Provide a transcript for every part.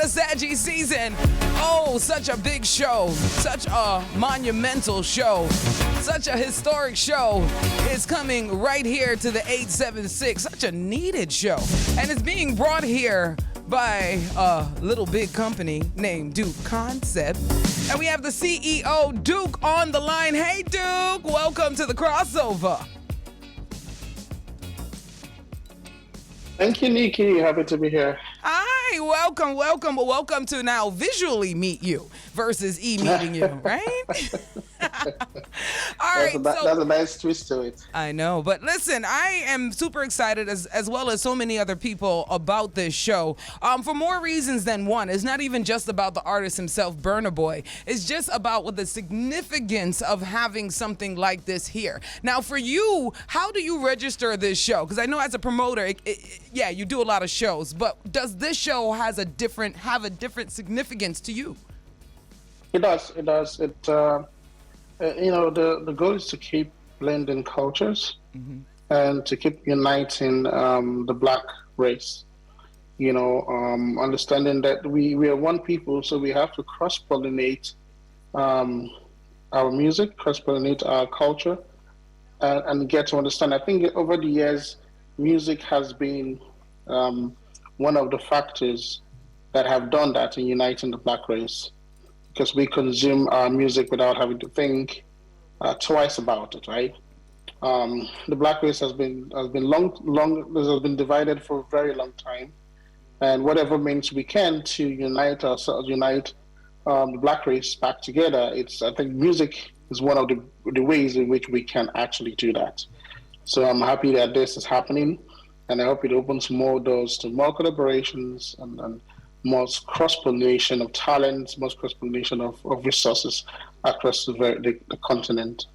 Saggy season. Oh, such a big show, such a monumental show, such a historic show is coming right here to the 876. Such a needed show. And it's being brought here by a little big company named Duke Concept. And we have the CEO, Duke, on the line. Hey, Duke, welcome to the crossover. Thank you, Nikki. Happy to be here. Hi, welcome to now visually meet you versus meeting you, right? All right, that's a nice twist to it. I know, but listen, I am super excited as well as so many other people about this show for more reasons than one. It's not even just about the artist himself, BURNA BOY. It's just about what the significance of having something like this here. Now, for you, how do you register this show? Because I know as a promoter, yeah, you do a lot of shows, but does this show have a different significance to you? It does. The goal is to keep blending cultures and to keep uniting the black race. Understanding that we are one people, so we have to cross-pollinate our music, cross-pollinate our culture, and get to understand. I think over the years, music has been one of the factors that have done that in uniting the black race, because we consume our music without having to think twice about it, right? The black race has been divided for a very long time, and whatever means we can to unite ourselves, the black race back together. I think music is one of the ways in which we can actually do that. So I'm happy that this is happening, and I hope it opens more doors to more collaborations and more cross-pollination of talents, more cross-pollination of resources across the continent.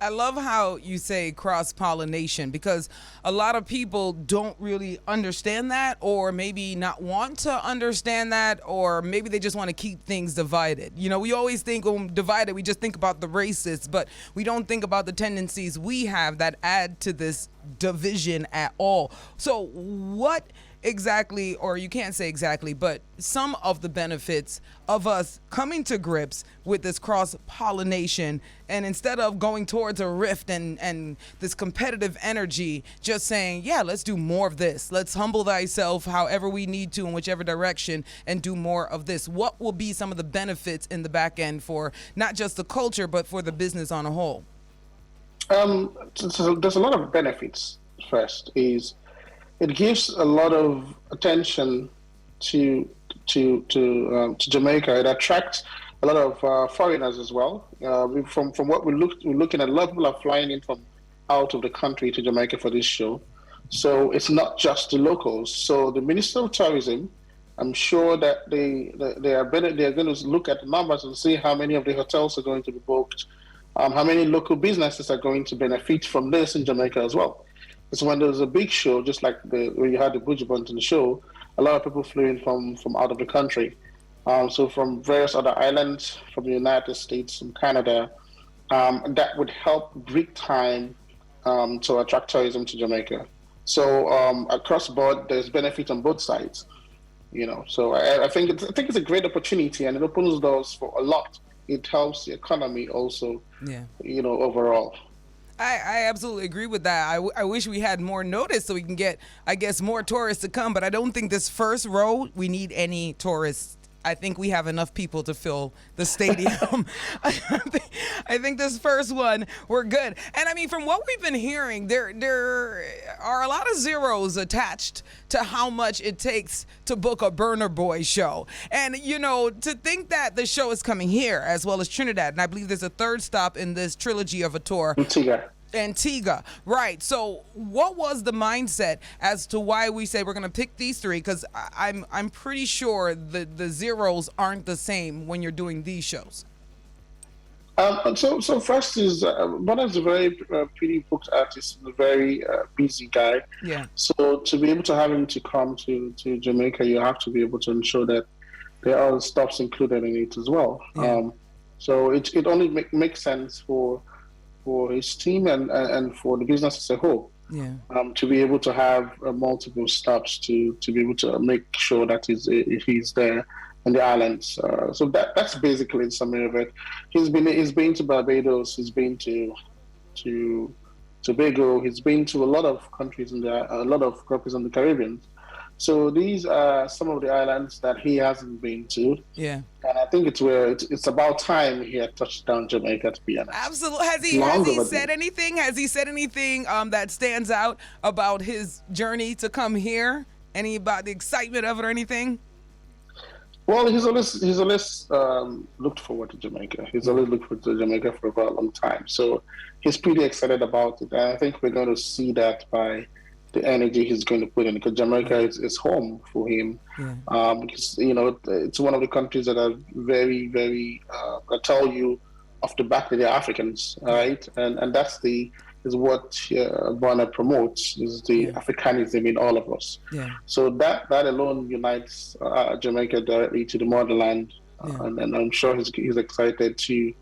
I love how you say cross-pollination, because a lot of people don't really understand that, or maybe not want to understand that, or maybe they just want to keep things divided. We always think when divided, we just think about the racists, but we don't think about the tendencies we have that add to this division at all. So what exactly, or you can't say exactly, but some of the benefits of us coming to grips with this cross-pollination, and instead of going towards a rift and this competitive energy, just saying, yeah, let's do more of this. Let's humble thyself however we need to in whichever direction and do more of this. What will be some of the benefits in the back end for not just the culture, but for the business on a whole? So there's a lot of benefits. First is it gives a lot of attention to Jamaica. It attracts a lot of foreigners as well. From what we're looking at, a lot of people are flying in from out of the country to Jamaica for this show. So it's not just the locals. So the Minister of Tourism, I'm sure that they are going to look at the numbers and see how many of the hotels are going to be booked, how many local businesses are going to benefit from this in Jamaica as well. It's when there's a big show, just like when you had the Buju Banton show, a lot of people flew in from out of the country. So from various other islands, from the United States, from Canada, that would help big time to attract tourism to Jamaica. So across the board, there's benefit on both sides. So I think it's a great opportunity, and it opens doors for a lot. It helps the economy also, overall. I absolutely agree with that. I wish we had more notice so we can get, I guess, more tourists to come. But I don't think this first row, we need any tourists. I think we have enough people to fill the stadium. I think this first one, we're good. And I mean, from what we've been hearing, there are a lot of zeros attached to how much it takes to book a BURNA BOY show. And, to think that the show is coming here as well as Trinidad, and I believe there's a third stop in this trilogy of a tour. Antigua, right. So what was the mindset as to why we say we're going to pick these three? Because I'm pretty sure the zeros aren't the same when you're doing these shows. So first is Bona's a very pretty booked artist, a very busy guy. Yeah. So to be able to have him to come to Jamaica, you have to be able to ensure that there are stops included in it as well. Yeah. So it only makes sense for his team and for the business as a whole. Yeah. to be able to have multiple stops to be able to make sure that he's there in the islands. So that's basically the summary of it. He's been to Barbados. He's been to Tobago. He's been to a lot of countries a lot of countries in the Caribbean. So these are some of the islands that he hasn't been to. Yeah. And I think it's about time he had touched down Jamaica, to be honest. Absolutely. Has Long he overdue. said anything? Has he said anything that stands out about his journey to come here? Any about the excitement of it or anything? Well, he's always looked forward to Jamaica. He's always looked forward to Jamaica for a very long time. So he's pretty excited about it. And I think we're going to see that by the energy he's going to put in, because Jamaica is home for him. Yeah. Because, it's one of the countries that are very, very, I tell you off the back that they're Africans, right? And is what BURNA promotes, is the Africanism in all of us. Yeah. So that alone unites Jamaica directly to the motherland, and I'm sure he's excited to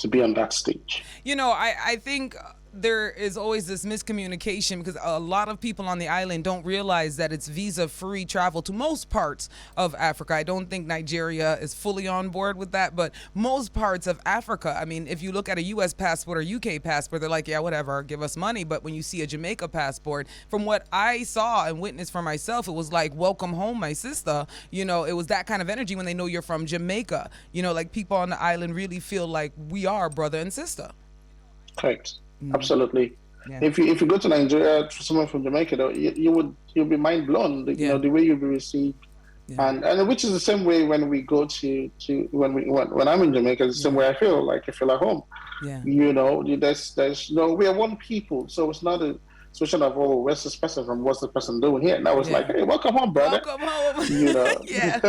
be on that stage. I think there is always this miscommunication because a lot of people on the island don't realize that it's visa-free travel to most parts of Africa. I don't think Nigeria is fully on board with that, but most parts of Africa, I mean, if you look at a U.S. passport or UK passport, they're like, yeah, whatever, give us money. But when you see a Jamaica passport, from what I saw and witnessed for myself, it was like, welcome home, my sister. It was that kind of energy when they know you're from Jamaica. Like people on the island really feel like we are brother and sister. Correct. Absolutely. Yeah. If you go to Nigeria, someone from Jamaica, though, you'll be mind blown. The way you'll be received, and which is the same way when we go when I'm in Jamaica, it's the same way I feel at home. Yeah. There's we are one people, so it's not a situation of, oh, where's this person from? What's the person doing here? And I was like, hey, welcome home, brother. Welcome home. Yeah.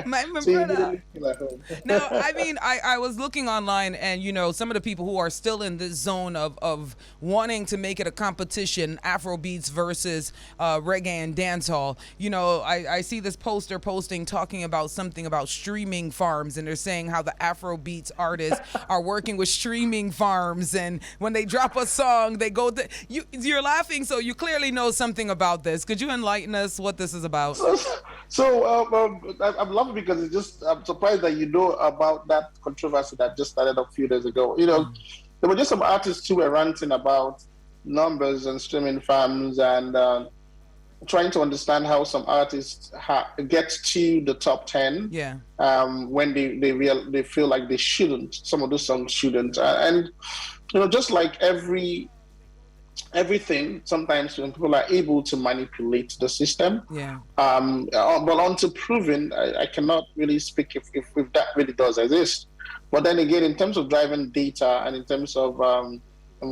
My So brother. home. No, I mean, I was looking online and, some of the people who are still in this zone of wanting to make it a competition, Afrobeats versus reggae and dancehall. I see this poster posting talking about something about streaming farms, and they're saying how the Afrobeats artists are working with streaming farms, and when they drop a song, they go you're laughing, so you clearly know something about this. Could you enlighten us what this is about? I'm laughing because I'm surprised that you know about that controversy that just started a few days ago. There were just some artists who were ranting about numbers and streaming farms and trying to understand how some artists get to the top 10 when they feel like they shouldn't. Some of those songs shouldn't. And just like everything, sometimes when people are able to manipulate the system, but until proven, I cannot really speak if that really does exist. But then again, in terms of driving data and in terms of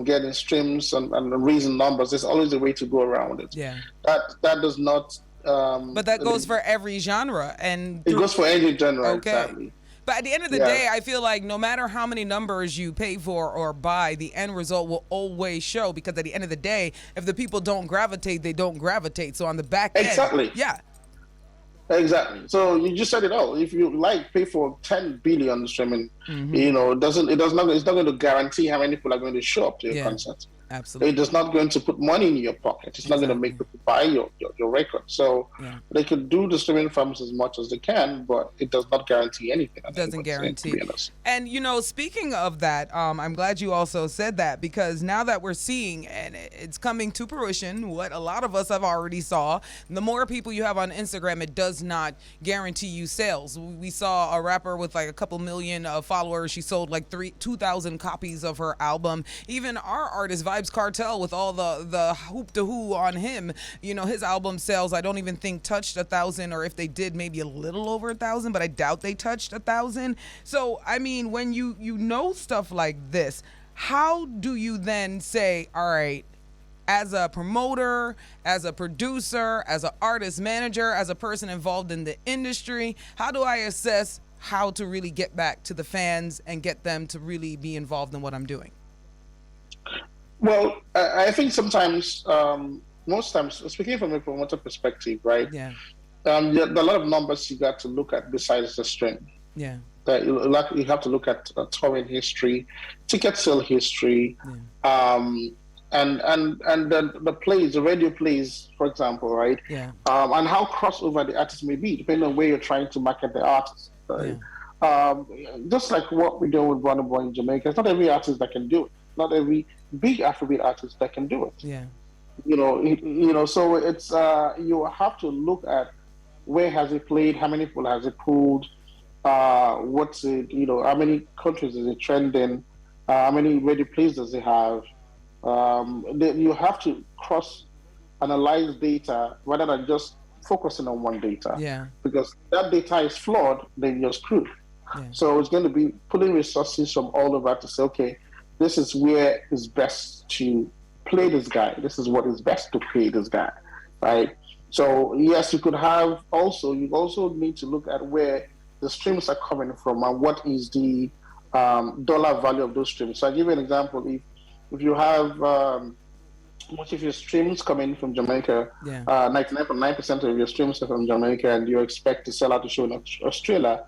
getting streams and raising numbers, there's always a way to go around it. That does not. But that goes for every genre, and it goes for any genre. Okay. Exactly. But at the end of the day, I feel like no matter how many numbers you pay for or buy, the end result will always show, because at the end of the day, if the people don't gravitate, they don't gravitate. So on the back end. Exactly. Yeah. Exactly. So you just said it all. If you pay for 10 billion streaming, it's not going to guarantee how many people are going to show up to your concert. Absolutely. It is not going to put money in your pocket. It's not going to make people buy your record. So they could do the streaming farms as much as they can, but it does not guarantee anything. It doesn't guarantee. And, speaking of that, I'm glad you also said that, because now that we're seeing, and it's coming to fruition, what a lot of us have already saw, the more people you have on Instagram, it does not guarantee you sales. We saw a rapper with like a couple million followers. She sold like 2,000 copies of her album. Even our artist, Vibes Cartel, with all the hoop to who on him, his album sales, I don't even think touched 1,000, or if they did, maybe a little over 1,000, but I doubt they touched 1,000. So I mean, when you know stuff like this, how do you then say, all right, as a promoter, as a producer, as an artist manager, as a person involved in the industry, how do I assess how to really get back to the fans and get them to really be involved in what I'm doing? Well, I think sometimes, most times, speaking from a promoter perspective, right? Yeah. There are a lot of numbers you got to look at besides the stream. Yeah. That you have to look at touring history, ticket sale history, and the plays, the radio plays, for example, right? Yeah. And how crossover the artist may be, depending on where you're trying to market the artist, Yeah. right? Just like what we do with BURNA BOY in Jamaica, it's not every artist that can do it. Not every big Afrobeat artist that can do it. Yeah. So it's you have to look at where has it played, how many people has it pulled, what's it, how many countries is it trending, how many radio plays does it have. You have to cross analyze data rather than just focusing on one data. Yeah. Because that data is flawed, then you're screwed. Yeah. So it's going to be pulling resources from all over to say, okay, this is where it's best to play this guy. This is what is best to play this guy, right? So yes, you also need to look at where the streams are coming from and what is the dollar value of those streams. So I'll give you an example. If you have most of your streams coming from Jamaica, Yeah. 99.9% of your streams are from Jamaica, and you expect to sell out the show in Australia,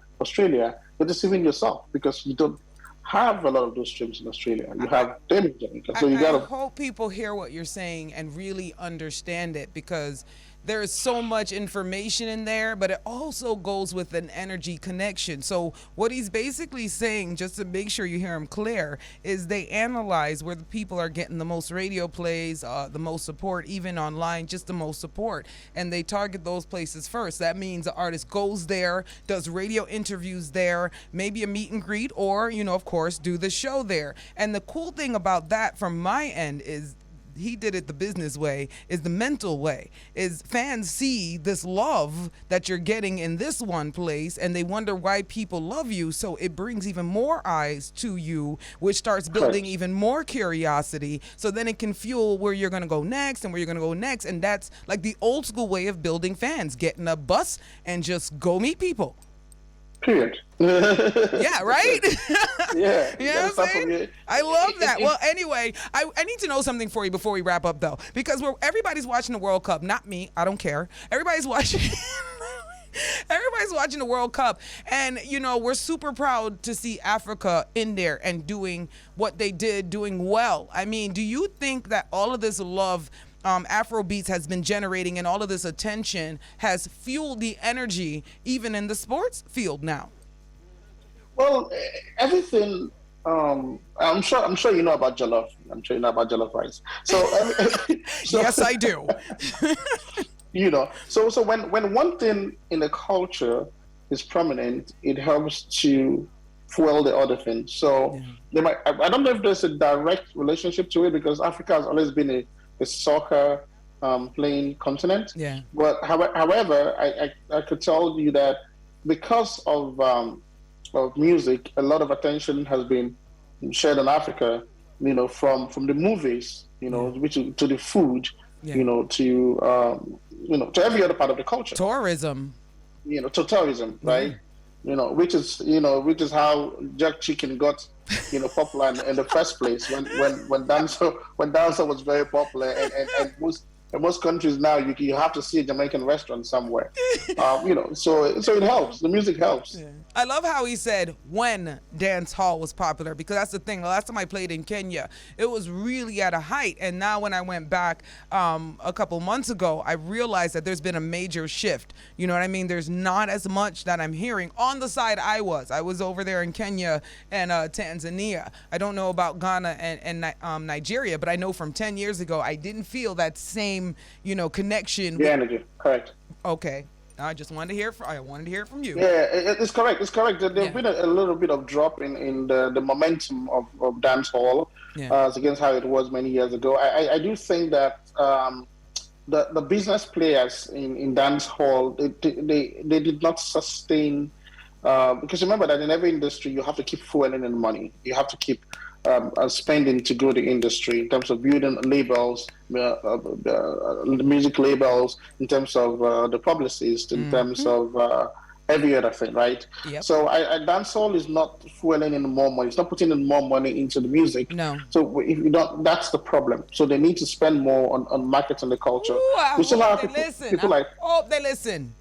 you're deceiving yourself because you don't have a lot of those streams in Australia. You have them in Jamaica. So I hope people hear what you're saying and really understand it, because there is so much information in there, but it also goes with an energy connection. So what he's basically saying, just to make sure you hear him clear, is they analyze where the people are getting the most radio plays, the most support, even online, just the most support. And they target those places first. That means the artist goes there, does radio interviews there, maybe a meet and greet, or, of course, do the show there. And the cool thing about that from my end is, he did it the business way, is the mental way, is fans see this love that you're getting in this one place and they wonder why people love you, so it brings even more eyes to you, which starts building even more curiosity, so then it can fuel where you're going to go next and where you're going to go next. And that's like the old school way of building fans, getting a bus and just go meet people. Period. Yeah, right? Yeah. You know what I'm saying? I love that. Well, anyway, I need to know something for you before we wrap up, though, because everybody's watching the World Cup. Not me. I don't care. Everybody's watching. Everybody's watching the World Cup. And, we're super proud to see Africa in there and doing what they did, doing well. I mean, do you think that all of this love Afrobeats has been generating and all of this attention has fueled the energy even in the sports field now? Well, everything. I'm sure you know about jollof. I'm sure you know about jollof rice. So yes, I do. So when one thing in the culture is prominent, it helps to fuel the other thing. So I don't know if there's a direct relationship to it, because Africa has always been a soccer playing continent. Yeah. But however, I could tell you that because of music, a lot of attention has been shared in Africa. From the movies, which to the food, to every other part of the culture. Tourism. To tourism, right? Which is how jerk chicken got popular in the first place when dancer was very popular, and most countries now you have to see a Jamaican restaurant somewhere. So it helps. The music helps. Yeah. I love how he said when dance hall was popular, because that's the thing. The last time I played in Kenya, it was really at a height, and now when I went back a couple months ago, I realized that there's been a major shift. You know what I mean? There's not as much that I'm hearing on the side I was over there in Kenya and Tanzania. I don't know about Ghana and Nigeria, but I know from 10 years ago I didn't feel that same connection. The energy, correct. Okay. I just wanted to hear. I wanted to hear from you. Yeah, it's correct. It's correct. There's been a little bit of drop in the momentum of dancehall as against how it was many years ago. I do think that the business players in dancehall they did not sustain, because remember that in every industry you have to keep fueling in money. You have to keep spending to grow the industry in terms of building labels, music labels, in terms of the publicists, in terms of every other thing, right? Yep. So dancehall is not fueling in more money. It's not putting in more money into the music. No. So if you don't, that's the problem. So they need to spend more on marketing the culture. Ooh, I We still hope have they people, listen. people like I hope they listen.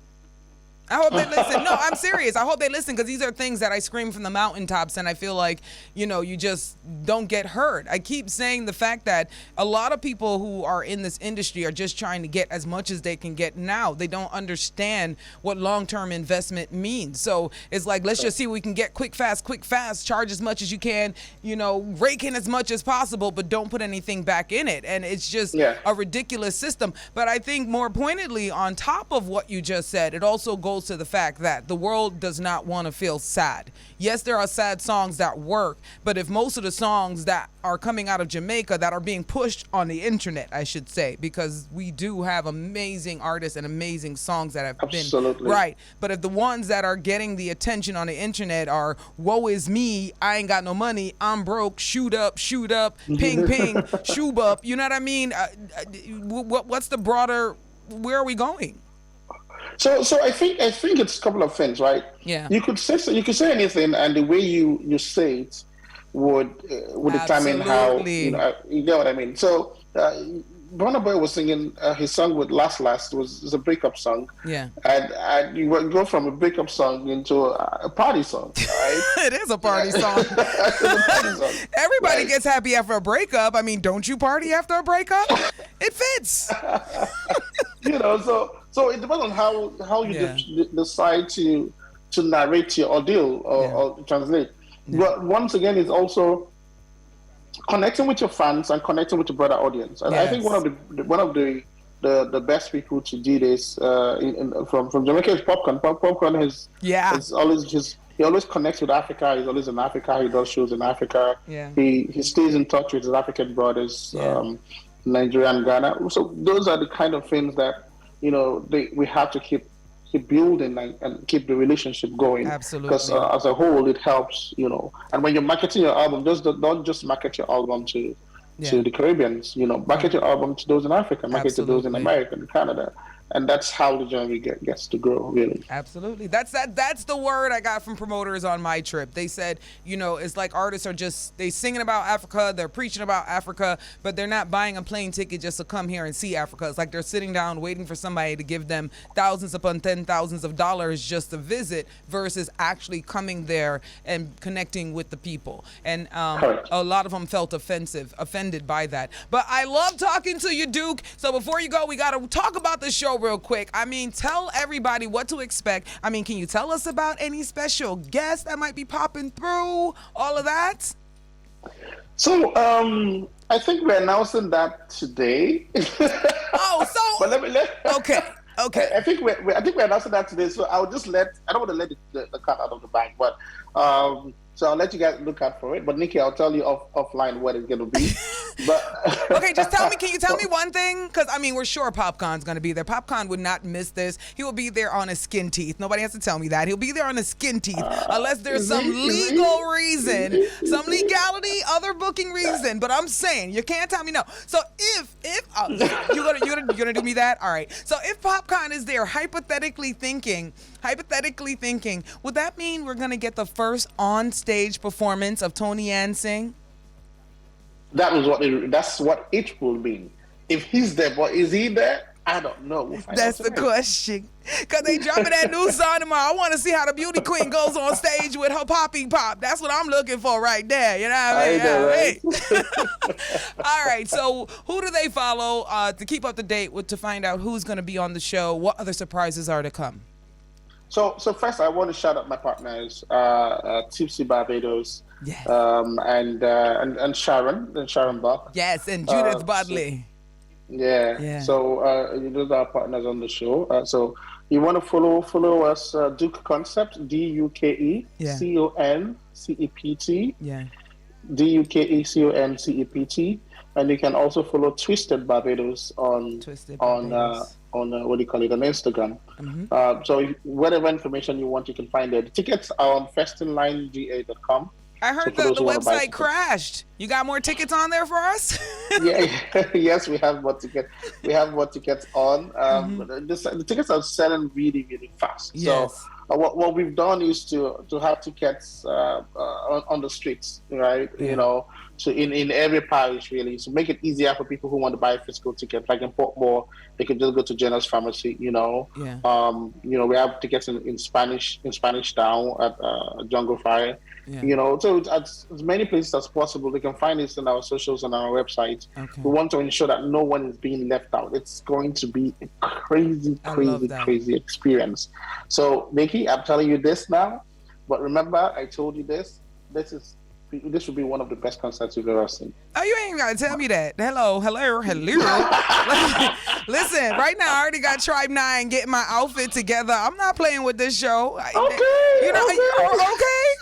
I hope they listen. No, I'm serious. I hope they listen because these are things that I scream from the mountaintops, and I feel like, you just don't get hurt. I keep saying the fact that a lot of people who are in this industry are just trying to get as much as they can get now. They don't understand what long-term investment means. So it's like, let's just see what we can get quick, fast, charge as much as you can, rake in as much as possible, but don't put anything back in it. And it's just a ridiculous system. But I think more pointedly, on top of what you just said, it also goes to the fact that the world does not want to feel sad. Yes, there are sad songs that work, but if most of the songs that are coming out of Jamaica that are being pushed on the internet, I should say, because we do have amazing artists and amazing songs that have been right. But if the ones that are getting the attention on the internet are woe is me, I ain't got no money, I'm broke, shoot up, ping, ping, shoot up, you know what I mean? What's the broader, where are we going? So I think it's a couple of things, right? Yeah. You could say anything, and the way you say it would determine how you know what I mean. So BURNA BOY was singing his song with Last was a breakup song. Yeah. And you would go from a breakup song into a party song, right? It is a party song. It's a party song. Everybody gets happy after a breakup. I mean, don't you party after a breakup? It fits. So it depends on how you decide to narrate your ordeal or translate. Yeah. But once again, it's also connecting with your fans and connecting with your broader audience. And I think one of the best people to do this from Jamaica is Popcorn. Popcorn is always he always connects with Africa. He's always in Africa. He does shows in Africa. Yeah. He stays in touch with his African brothers, Nigeria and Ghana. So those are the kind of things that we have to keep building and keep the relationship going. Absolutely. Because as a whole, it helps, And when you're marketing your album, don't just market your album to the Caribbeans, market your album to those in Africa, market to those in America and Canada. And that's how the genre gets to grow, really. Absolutely. That's the word I got from promoters on my trip. They said, it's like artists are they singing about Africa, they're preaching about Africa, but they're not buying a plane ticket just to come here and see Africa. It's like they're sitting down waiting for somebody to give them thousands upon thousands of dollars just to visit versus actually coming there and connecting with the people. And a lot of them felt offended by that. But I love talking to you, Duke. So before you go, we got to talk about the show real quick. I mean, tell everybody what to expect. I mean, can you tell us about any special guests that might be popping through? All of that? So, I think we're announcing that today. Okay. I think we're announcing that today. So I'll just I don't want to let the cat out of the bag, but so I'll let you guys look out for it. But Nikki, I'll tell you offline what it's going to be. But okay, just tell me. Can you tell me one thing? Because I mean, we're sure Popcorn's going to be there. Popcorn would not miss this. He will be there on his skin teeth. Nobody has to tell me that. He'll be there on his skin teeth, unless there's some legal reason, some legality, other booking reason. But I'm saying you can't tell me no. So if you're gonna do me that, all right. So if Popcorn is there, hypothetically thinking, would that mean we're gonna get the first on-stage performance of Tony Ann Singh? That's what it will mean. If he's there, but is he there? I don't know. That's the question. Because they dropping that new song tomorrow. I want to see how the beauty queen goes on stage with her poppy pop. That's what I'm looking for right there. You know what I mean? Right? All right. So who do they follow to keep up to date to find out who's going to be on the show? What other surprises are to come? So first, I want to shout out my partners, Tipsy Barbados, yes. and Sharon Buck. Yes, and Judith Budley. So those are our partners on the show. So you want to follow us, Duke Concept, DUKE CONCEPT. Yeah. DUKE CONCEPT, and you can also follow Twisted Barbados on what do you call it, on Instagram. Mm-hmm. So whatever information you want, you can find there. The tickets are on festinlinega.com. I heard the website crashed. You got more tickets on there for us? Yes, we have more tickets. We have more tickets on. The tickets are selling really, really fast. Yes. So what we've done is to have tickets on the streets, right? Yeah. So in every parish, really, so make it easier for people who want to buy physical tickets. Like in Portmore, they can just go to Jenna's Pharmacy. Yeah. We have tickets in Spanish Town at Jungle Fire. Yeah. So it's as many places as possible. They can find this in our socials and our website. Okay. We want to ensure that no one is being left out. It's going to be a crazy, crazy experience. So, Nikki, I'm telling you this now, but remember, I told you this. This would be one of the best concerts you've ever seen. Oh, you ain't gotta tell me that. Hello. Listen, right now I already got Tribe 9 getting my outfit together. I'm not playing with this show. Okay.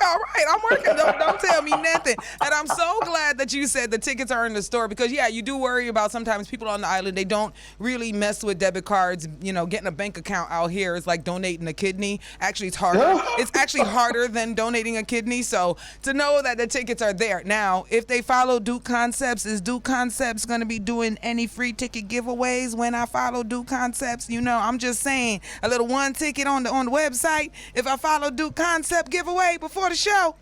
All right. I'm working. Don't tell me nothing. And I'm so glad that you said the tickets are in the store because, yeah, you do worry about sometimes people on the island, they don't really mess with debit cards. Getting a bank account out here is like donating a kidney. Actually, it's harder. It's actually harder than donating a kidney. So to know that the tickets are there. Now, if they follow Duke Concepts, is Duke Concepts going to be doing any free ticket giveaways when I follow Duke Concepts? I'm just saying a little one ticket on the website if I follow Duke Concept giveaway before the show.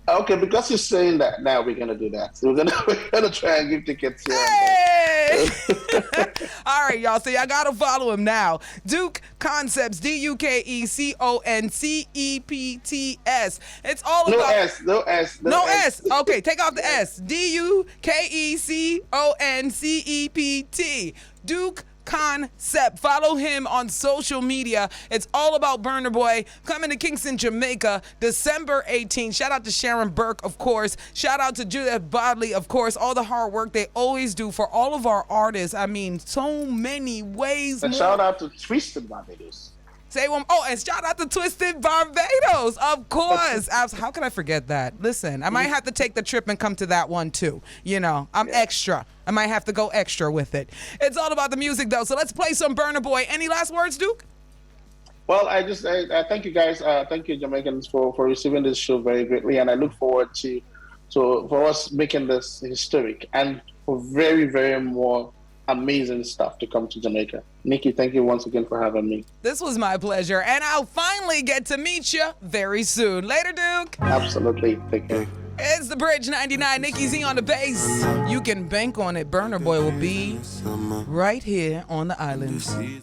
Okay, because you're saying that, now we're gonna do that. So we're gonna try and give tickets here. Hey! All right, y'all. So y'all gotta follow him now. Duke Concepts, DUKECONCEPTS. It's all about No S. No S. Okay, take off the S. DUKECONCEPT. Duke Concept. Follow him on social media. It's all about Burner Boy coming to Kingston, Jamaica, December 18th. Shout out to Sharon Burke, of course. Shout out to Judith Bodley, of course. All the hard work they always do for all of our artists. I mean, so many ways. And shout out to Twisted Barbados. Say one. Oh, and shout out to Twisted Barbados, of course. How could I forget that? Listen, I might have to take the trip and come to that one too. I'm extra. I might have to go extra with it. It's all about the music though. So let's play some Burner Boy. Any last words, Duke? Well, I thank you guys. Thank you, Jamaicans, for receiving this show very greatly, and I look forward for us making this historic and for very, very more amazing stuff to come to Jamaica. Nikki, thank you once again for having me. This was my pleasure, and I'll finally get to meet you very soon. Later, Duke. Absolutely. Take care. It's the Bridge 99. Nikki Z on the bass. You can bank on it. Burner Boy will be right here on the island.